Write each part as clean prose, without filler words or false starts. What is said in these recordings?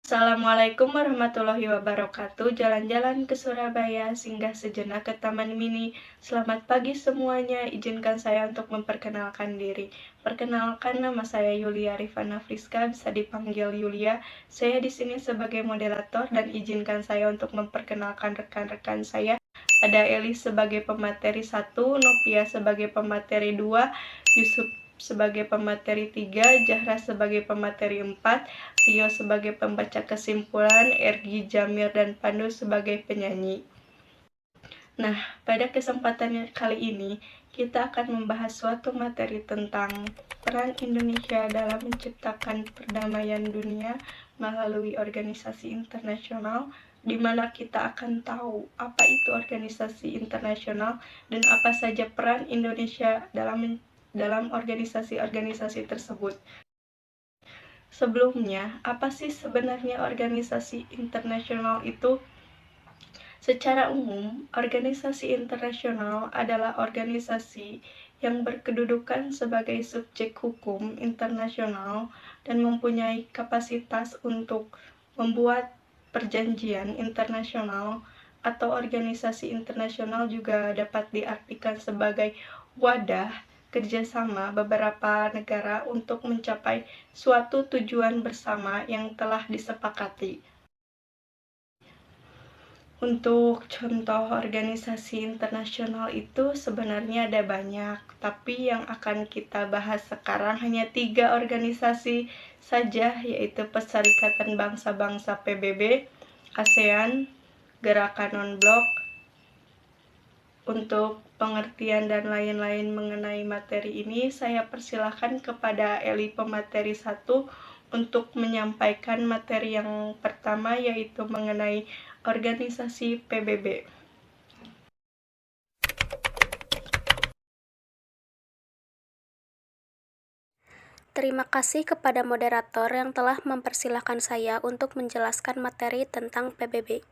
Assalamualaikum warahmatullahi wabarakatuh. Jalan-jalan ke Surabaya, singgah sejenak ke Taman Mini. Selamat pagi semuanya. Izinkan saya untuk memperkenalkan diri. Perkenalkan, nama saya Yulia Rifana Friska, bisa dipanggil Yulia. Saya di sini sebagai moderator dan izinkan saya untuk memperkenalkan rekan-rekan saya. Ada Eli sebagai pemateri 1, Novia sebagai pemateri 2, Yusuf sebagai pemateri 3, Zahra sebagai pemateri 4, Rio sebagai pembaca kesimpulan, Ergi, Jamir, dan Pandu sebagai penyanyi. Nah, pada kesempatan kali ini, kita akan membahas suatu materi tentang peran Indonesia dalam menciptakan perdamaian dunia melalui organisasi internasional, di mana kita akan tahu apa itu organisasi internasional dan apa saja peran Indonesia dalam organisasi-organisasi tersebut. Sebelumnya, apa sih sebenarnya organisasi internasional itu? Secara umum, organisasi internasional adalah organisasi yang berkedudukan sebagai subjek hukum internasional dan mempunyai kapasitas untuk membuat perjanjian internasional, atau organisasi internasional juga dapat diartikan sebagai wadah kerjasama beberapa negara untuk mencapai suatu tujuan bersama yang telah disepakati. Untuk contoh organisasi internasional itu sebenarnya ada banyak, tapi yang akan kita bahas sekarang hanya 3 organisasi saja, yaitu Perserikatan Bangsa-Bangsa PBB, ASEAN, Gerakan Non-Blok. Untuk pengertian dan lain-lain mengenai materi ini, saya persilahkan kepada Eli pemateri 1 untuk menyampaikan materi yang pertama, yaitu mengenai organisasi PBB. Terima kasih kepada moderator yang telah mempersilahkan saya untuk menjelaskan materi tentang PBB.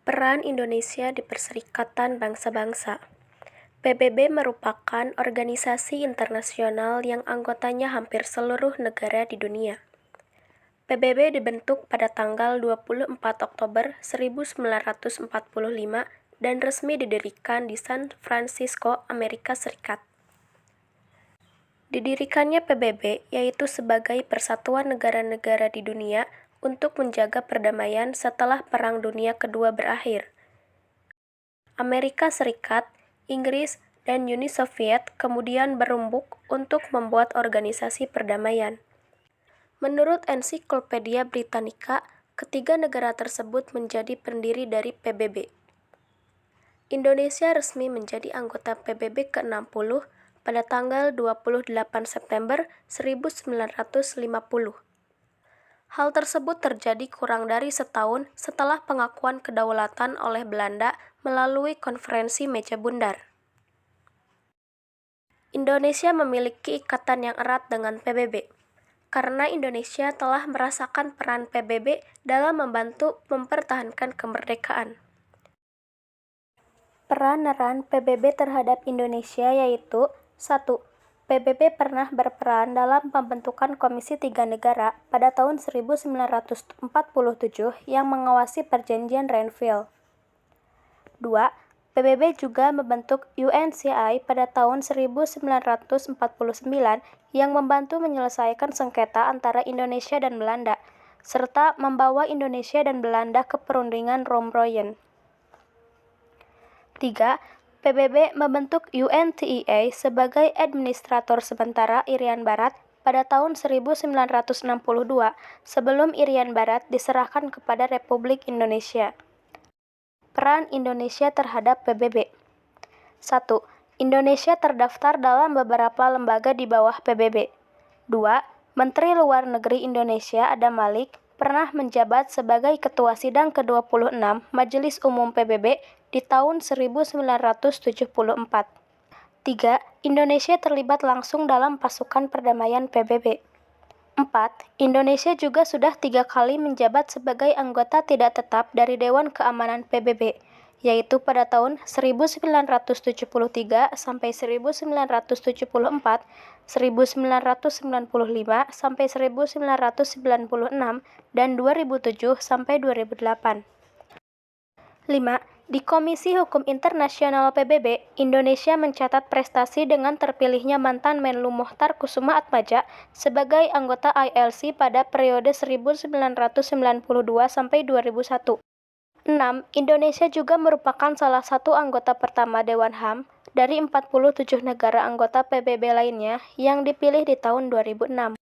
Peran Indonesia di Perserikatan Bangsa-Bangsa. PBB merupakan organisasi internasional yang anggotanya hampir seluruh negara di dunia. PBB dibentuk pada tanggal 24 Oktober 1945 dan resmi didirikan di San Francisco, Amerika Serikat. Didirikannya PBB yaitu sebagai persatuan negara-negara di dunia untuk menjaga perdamaian setelah Perang Dunia Kedua berakhir. Amerika Serikat, Inggris, dan Uni Soviet kemudian berembuk untuk membuat organisasi perdamaian. Menurut Ensiklopedia Britannica, ketiga negara tersebut menjadi pendiri dari PBB. Indonesia resmi menjadi anggota PBB ke-60 pada tanggal 28 September 1950. Hal tersebut terjadi kurang dari setahun setelah pengakuan kedaulatan oleh Belanda melalui Konferensi Meja Bundar. Indonesia memiliki ikatan yang erat dengan PBB, karena Indonesia telah merasakan peran PBB dalam membantu mempertahankan kemerdekaan. Peran PBB terhadap Indonesia yaitu 1. PBB pernah berperan dalam pembentukan Komisi Tiga Negara pada tahun 1947 yang mengawasi Perjanjian Renville. 2. PBB juga membentuk UNCI pada tahun 1949 yang membantu menyelesaikan sengketa antara Indonesia dan Belanda, serta membawa Indonesia dan Belanda ke perundingan Romroyen. 3. PBB membentuk UNTEA sebagai administrator sementara Irian Barat pada tahun 1962 sebelum Irian Barat diserahkan kepada Republik Indonesia. Peran Indonesia terhadap PBB. 1. Indonesia terdaftar dalam beberapa lembaga di bawah PBB. 2. Menteri Luar Negeri Indonesia Adam Malik pernah menjabat sebagai Ketua Sidang ke-26 Majelis Umum PBB di tahun 1974. 3. Indonesia terlibat langsung dalam pasukan perdamaian PBB. 4. Indonesia juga sudah 3 kali menjabat sebagai anggota tidak tetap dari Dewan Keamanan PBB, yaitu pada tahun 1973 sampai 1974, 1995 sampai 1996, dan 2007 sampai 2008. 5. Di Komisi Hukum Internasional PBB, Indonesia mencatat prestasi dengan terpilihnya mantan Menlu Mochtar Kusuma-Atmaja sebagai anggota ILC pada periode 1992 sampai 2001. 6. Indonesia juga merupakan salah satu anggota pertama Dewan HAM dari 47 negara anggota PBB lainnya yang dipilih di tahun 2006.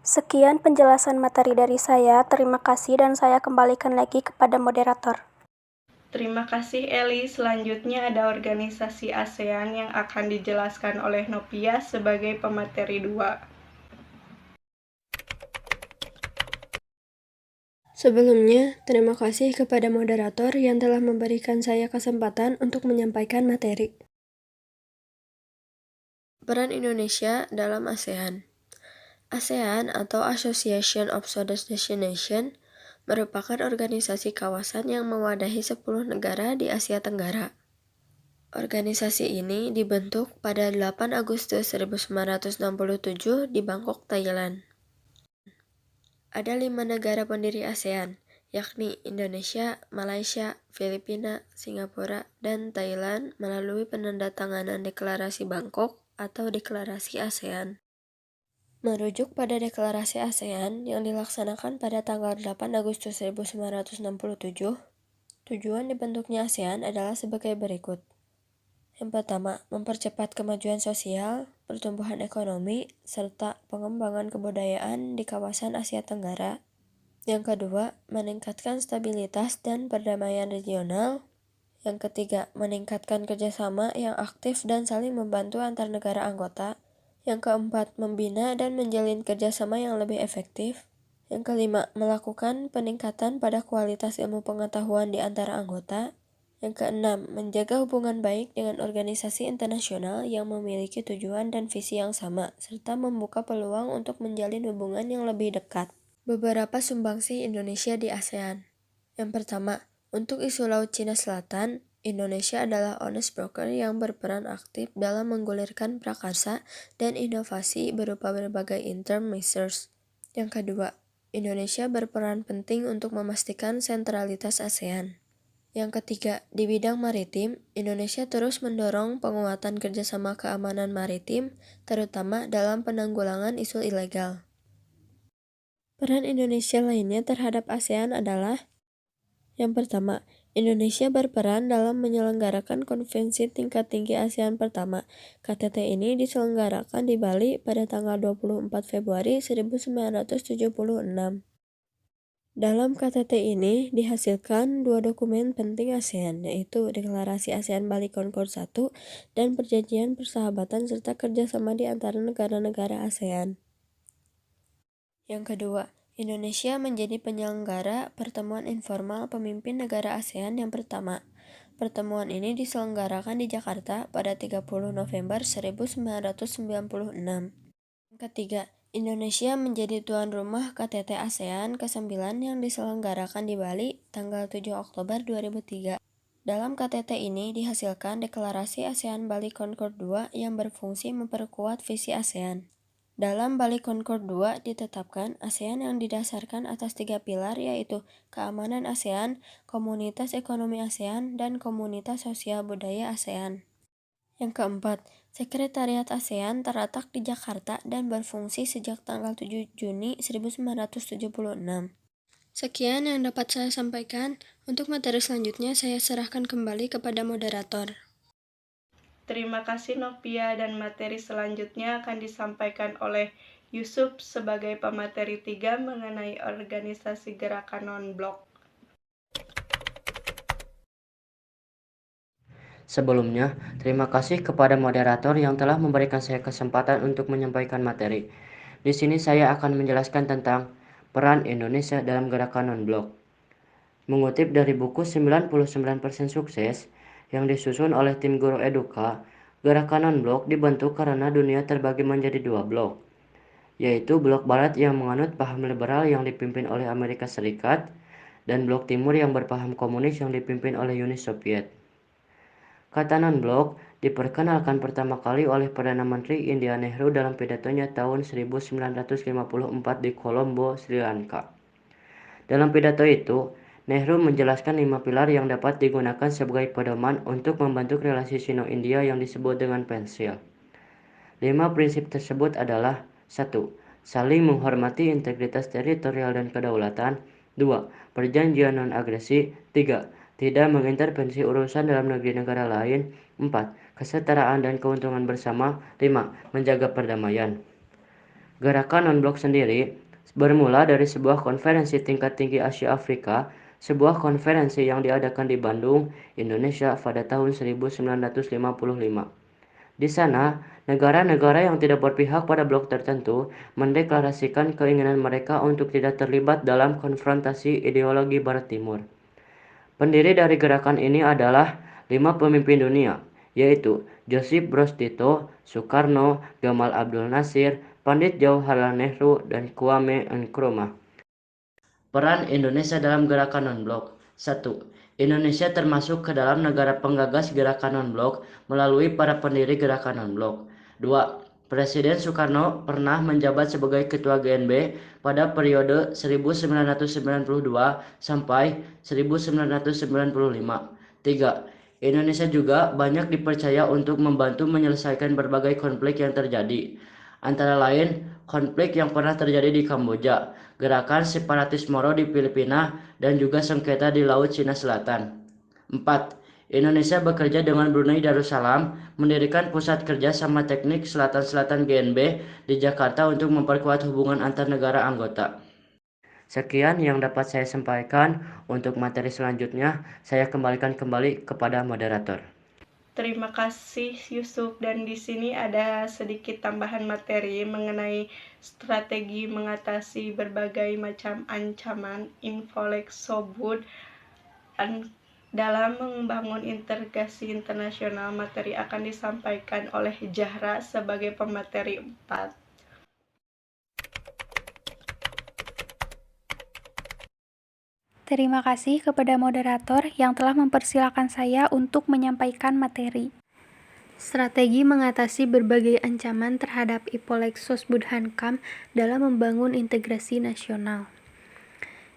Sekian penjelasan materi dari saya. Terima kasih dan saya kembalikan lagi kepada moderator. Terima kasih Eli. Selanjutnya ada organisasi ASEAN yang akan dijelaskan oleh Novia sebagai pemateri 2. Sebelumnya, terima kasih kepada moderator yang telah memberikan saya kesempatan untuk menyampaikan materi. Peran Indonesia dalam ASEAN. ASEAN atau Association of Southeast Nations merupakan organisasi kawasan yang mewadahi 10 negara di Asia Tenggara. Organisasi ini dibentuk pada 8 Agustus 1967 di Bangkok, Thailand. Ada 5 negara pendiri ASEAN, yakni Indonesia, Malaysia, Filipina, Singapura, dan Thailand melalui penandatanganan Deklarasi Bangkok atau Deklarasi ASEAN. Merujuk pada Deklarasi ASEAN yang dilaksanakan pada tanggal 8 Agustus 1967, tujuan dibentuknya ASEAN adalah sebagai berikut. Yang pertama, mempercepat kemajuan sosial, pertumbuhan ekonomi, serta pengembangan kebudayaan di kawasan Asia Tenggara. Yang kedua, meningkatkan stabilitas dan perdamaian regional. Yang ketiga, meningkatkan kerjasama yang aktif dan saling membantu antar negara anggota. Yang keempat, membina dan menjalin kerjasama yang lebih efektif. Yang kelima, melakukan peningkatan pada kualitas ilmu pengetahuan di antara anggota. Yang keenam, menjaga hubungan baik dengan organisasi internasional yang memiliki tujuan dan visi yang sama, serta membuka peluang untuk menjalin hubungan yang lebih dekat. Beberapa sumbangsih Indonesia di ASEAN. Yang pertama, untuk isu Laut Cina Selatan, Indonesia adalah honest broker yang berperan aktif dalam menggulirkan prakarsa dan inovasi berupa berbagai interim measures. Yang kedua, Indonesia berperan penting untuk memastikan sentralitas ASEAN. Yang ketiga, di bidang maritim, Indonesia terus mendorong penguatan kerjasama keamanan maritim, terutama dalam penanggulangan isu ilegal. Peran Indonesia lainnya terhadap ASEAN adalah: yang pertama, Indonesia berperan dalam menyelenggarakan konvensi tingkat tinggi ASEAN pertama. KTT ini diselenggarakan di Bali pada tanggal 24 Februari 1976. Dalam KTT ini dihasilkan 2 dokumen penting ASEAN, yaitu Deklarasi ASEAN Bali Concord I dan Perjanjian Persahabatan serta Kerjasama di antara negara-negara ASEAN. Yang kedua, Indonesia menjadi penyelenggara pertemuan informal pemimpin negara ASEAN yang pertama. Pertemuan ini diselenggarakan di Jakarta pada 30 November 1996. Yang ketiga, Indonesia menjadi tuan rumah KTT ASEAN ke-9 yang diselenggarakan di Bali tanggal 7 Oktober 2003. Dalam KTT ini dihasilkan Deklarasi ASEAN Bali Concord II yang berfungsi memperkuat visi ASEAN. Dalam Bali Concord II ditetapkan ASEAN yang didasarkan atas 3 pilar, yaitu keamanan ASEAN, komunitas ekonomi ASEAN, dan komunitas sosial budaya ASEAN. Yang keempat, Sekretariat ASEAN terletak di Jakarta dan berfungsi sejak tanggal 7 Juni 1976. Sekian yang dapat saya sampaikan. Untuk materi selanjutnya saya serahkan kembali kepada moderator. Terima kasih Novia, dan materi selanjutnya akan disampaikan oleh Yusuf sebagai pemateri 3 mengenai organisasi gerakan non-blok. Sebelumnya, terima kasih kepada moderator yang telah memberikan saya kesempatan untuk menyampaikan materi. Di sini saya akan menjelaskan tentang peran Indonesia dalam gerakan non-blok. Mengutip dari buku 99% Sukses yang disusun oleh tim Guru Eduka, gerakan non-blok dibentuk karena dunia terbagi menjadi 2 blok, yaitu blok barat yang menganut paham liberal yang dipimpin oleh Amerika Serikat dan blok timur yang berpaham komunis yang dipimpin oleh Uni Soviet. Kata non-blok diperkenalkan pertama kali oleh Perdana Menteri India Nehru dalam pidatonya tahun 1954 di Colombo, Sri Lanka. Dalam pidato itu, Nehru menjelaskan 5 pilar yang dapat digunakan sebagai pedoman untuk membentuk relasi Sino-India yang disebut dengan pensil. 5 prinsip tersebut adalah 1. Saling menghormati integritas teritorial dan kedaulatan. 2. Perjanjian non-agresi. 3. Tidak mengintervensi urusan dalam negeri negara lain. 4. Kesetaraan dan keuntungan bersama. 5. Menjaga perdamaian. Gerakan non-blok sendiri bermula dari sebuah konferensi tingkat tinggi Asia Afrika, sebuah konferensi yang diadakan di Bandung, Indonesia pada tahun 1955. Di sana, negara-negara yang tidak berpihak pada blok tertentu mendeklarasikan keinginan mereka untuk tidak terlibat dalam konfrontasi ideologi Barat Timur. Pendiri dari gerakan ini adalah 5 pemimpin dunia, yaitu Joseph Broz Tito, Soekarno, Gamal Abdul Nasir, Pandit Jawaharlal Nehru, dan Kwame Nkrumah. Peran Indonesia dalam gerakan non-blok. 1. Indonesia termasuk ke dalam negara penggagas gerakan non-blok melalui para pendiri gerakan non-blok. 2. Presiden Soekarno pernah menjabat sebagai Ketua GNB pada periode 1992 sampai 1995. 3. Indonesia juga banyak dipercaya untuk membantu menyelesaikan berbagai konflik yang terjadi. Antara lain, konflik yang pernah terjadi di Kamboja, gerakan separatis Moro di Filipina, dan juga sengketa di Laut Cina Selatan. 4. Indonesia bekerja dengan Brunei Darussalam, mendirikan pusat kerja sama teknik Selatan-Selatan GNB di Jakarta untuk memperkuat hubungan antar negara anggota. Sekian yang dapat saya sampaikan. Untuk materi selanjutnya, saya kembalikan kembali kepada moderator. Terima kasih Yusuf, dan di sini ada sedikit tambahan materi mengenai strategi mengatasi berbagai macam ancaman Infolexobud dalam membangun integrasi internasional. Materi akan disampaikan oleh Zahra sebagai pemateri 4. Terima kasih kepada moderator yang telah mempersilakan saya untuk menyampaikan materi. Strategi mengatasi berbagai ancaman terhadap Infolexobud-Hankam dalam membangun integrasi nasional.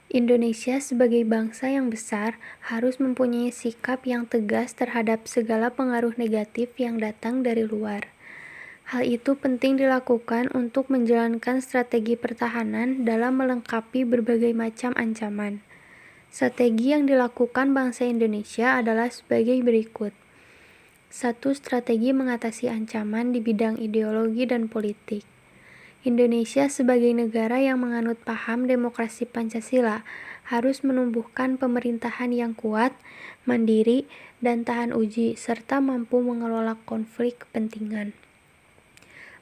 Indonesia sebagai bangsa yang besar harus mempunyai sikap yang tegas terhadap segala pengaruh negatif yang datang dari luar. Hal itu penting dilakukan untuk menjalankan strategi pertahanan dalam melengkapi berbagai macam ancaman. Strategi yang dilakukan bangsa Indonesia adalah sebagai berikut. 1. Strategi mengatasi ancaman di bidang ideologi dan politik. Indonesia sebagai negara yang menganut paham demokrasi Pancasila harus menumbuhkan pemerintahan yang kuat, mandiri, dan tahan uji, serta mampu mengelola konflik kepentingan.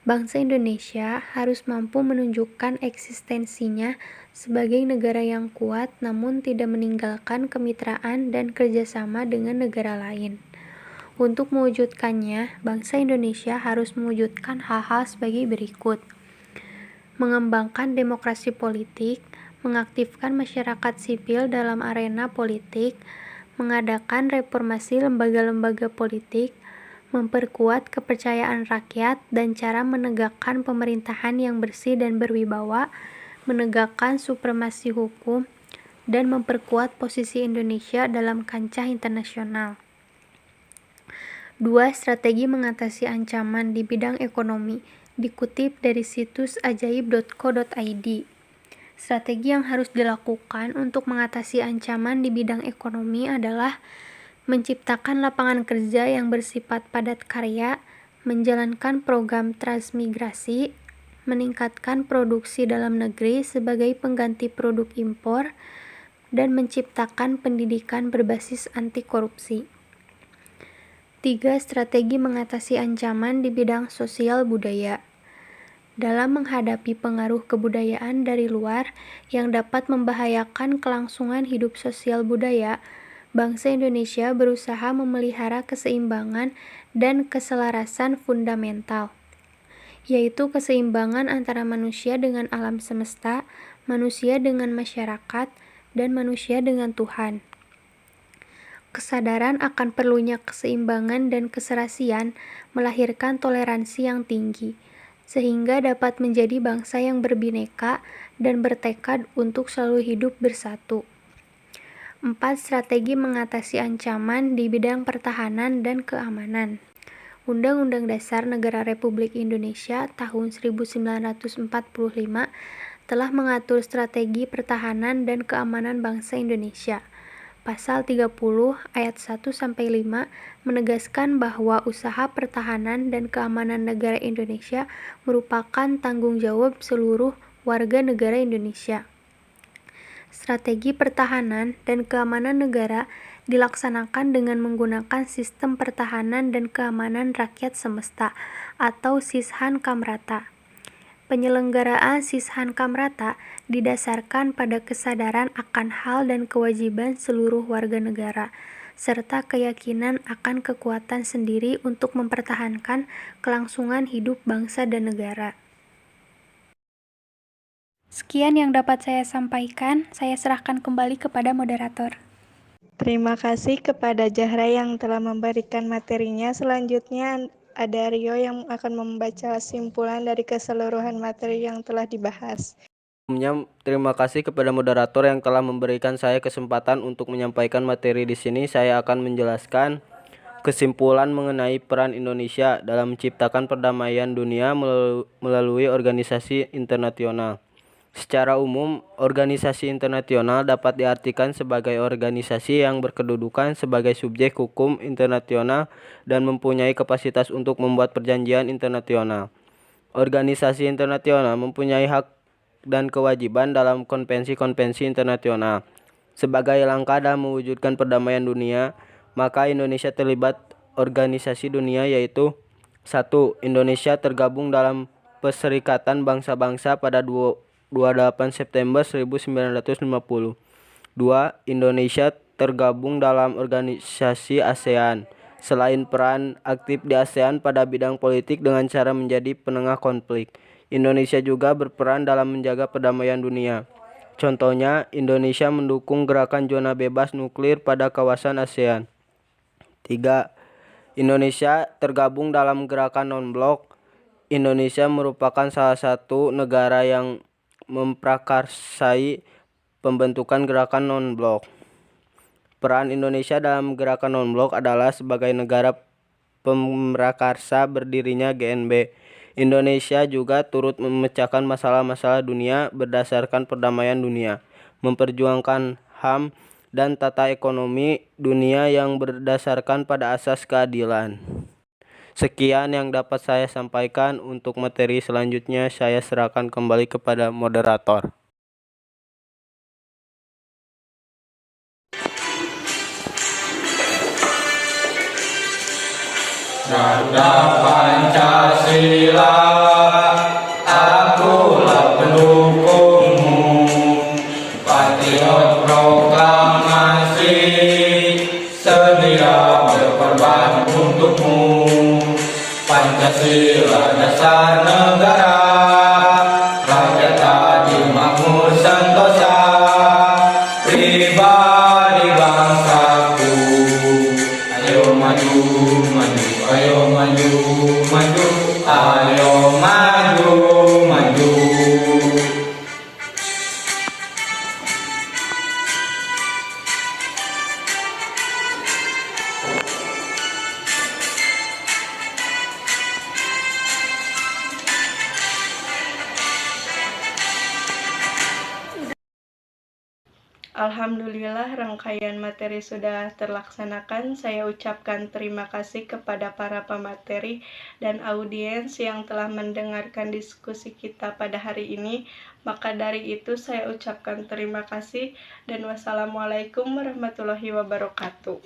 Bangsa Indonesia harus mampu menunjukkan eksistensinya sebagai negara yang kuat namun tidak meninggalkan kemitraan dan kerjasama dengan negara lain. Untuk mewujudkannya, bangsa Indonesia harus mewujudkan hal-hal sebagai berikut. Mengembangkan demokrasi politik, mengaktifkan masyarakat sipil dalam arena politik, mengadakan reformasi lembaga-lembaga politik, memperkuat kepercayaan rakyat dan cara menegakkan pemerintahan yang bersih dan berwibawa, menegakkan supremasi hukum, dan memperkuat posisi Indonesia dalam kancah internasional. 2. Strategi mengatasi ancaman di bidang ekonomi, dikutip dari situs ajaib.co.id. Strategi yang harus dilakukan untuk mengatasi ancaman di bidang ekonomi adalah menciptakan lapangan kerja yang bersifat padat karya, menjalankan program transmigrasi, meningkatkan produksi dalam negeri sebagai pengganti produk impor, dan menciptakan pendidikan berbasis anti korupsi. 3. Strategi mengatasi ancaman di bidang sosial budaya. Dalam menghadapi pengaruh kebudayaan dari luar yang dapat membahayakan kelangsungan hidup sosial budaya, bangsa Indonesia berusaha memelihara keseimbangan dan keselarasan fundamental, yaitu keseimbangan antara manusia dengan alam semesta, manusia dengan masyarakat, dan manusia dengan Tuhan. Kesadaran akan perlunya keseimbangan dan keserasian melahirkan toleransi yang tinggi, sehingga dapat menjadi bangsa yang berbineka dan bertekad untuk selalu hidup bersatu. 4. Strategi mengatasi ancaman di bidang pertahanan dan keamanan. Undang-Undang Dasar Negara Republik Indonesia tahun 1945 telah mengatur strategi pertahanan dan keamanan bangsa Indonesia. Pasal 30 ayat 1-5 menegaskan bahwa usaha pertahanan dan keamanan negara Indonesia merupakan tanggung jawab seluruh warga negara Indonesia. Strategi pertahanan dan keamanan negara dilaksanakan dengan menggunakan Sistem Pertahanan dan Keamanan Rakyat Semesta atau Sishan Kamrata. Penyelenggaraan Sishan Kamrata didasarkan pada kesadaran akan hal dan kewajiban seluruh warga negara, serta keyakinan akan kekuatan sendiri untuk mempertahankan kelangsungan hidup bangsa dan negara. Sekian yang dapat saya sampaikan, saya serahkan kembali kepada moderator. Terima kasih kepada Zahra yang telah memberikan materinya. Selanjutnya ada Rio yang akan membaca kesimpulan dari keseluruhan materi yang telah dibahas. Sebelumnya, terima kasih kepada moderator yang telah memberikan saya kesempatan untuk menyampaikan materi di sini. Saya akan menjelaskan kesimpulan mengenai peran Indonesia dalam menciptakan perdamaian dunia melalui organisasi internasional. Secara umum, organisasi internasional dapat diartikan sebagai organisasi yang berkedudukan sebagai subjek hukum internasional dan mempunyai kapasitas untuk membuat perjanjian internasional. Organisasi internasional mempunyai hak dan kewajiban dalam konvensi-konvensi internasional. Sebagai langkah dalam mewujudkan perdamaian dunia, maka Indonesia terlibat organisasi dunia yaitu 1. Indonesia tergabung dalam Perserikatan Bangsa-Bangsa pada 28 September 1950. 2. Indonesia tergabung dalam organisasi ASEAN. Selain peran aktif di ASEAN pada bidang politik dengan cara menjadi penengah konflik, Indonesia juga berperan dalam menjaga perdamaian dunia. Contohnya, Indonesia mendukung gerakan zona bebas nuklir pada kawasan ASEAN. 3. Indonesia tergabung dalam gerakan non-blok. Indonesia merupakan salah satu negara yang memprakarsai pembentukan gerakan non-blok. Peran Indonesia dalam gerakan non-blok adalah sebagai negara pemrakarsa berdirinya GNB. Indonesia juga turut memecahkan masalah-masalah dunia berdasarkan perdamaian dunia, memperjuangkan HAM dan tata ekonomi dunia yang berdasarkan pada asas keadilan. Sekian yang dapat saya sampaikan. Untuk materi selanjutnya saya serahkan kembali kepada moderator. Garuda Pancasila, akulah pendukungmu, patriot proklamasi, sedia berkorban untukmu. Pancasila dasar negara, rakyat adil makmur sentosa, pribadi bangsaku. Ayo maju, maju, ayo maju, maju, ayo maju, maju. Alhamdulillah rangkaian materi sudah terlaksanakan. Saya ucapkan terima kasih kepada para pemateri dan audiens yang telah mendengarkan diskusi kita pada hari ini. Maka dari itu saya ucapkan terima kasih dan wassalamualaikum warahmatullahi wabarakatuh.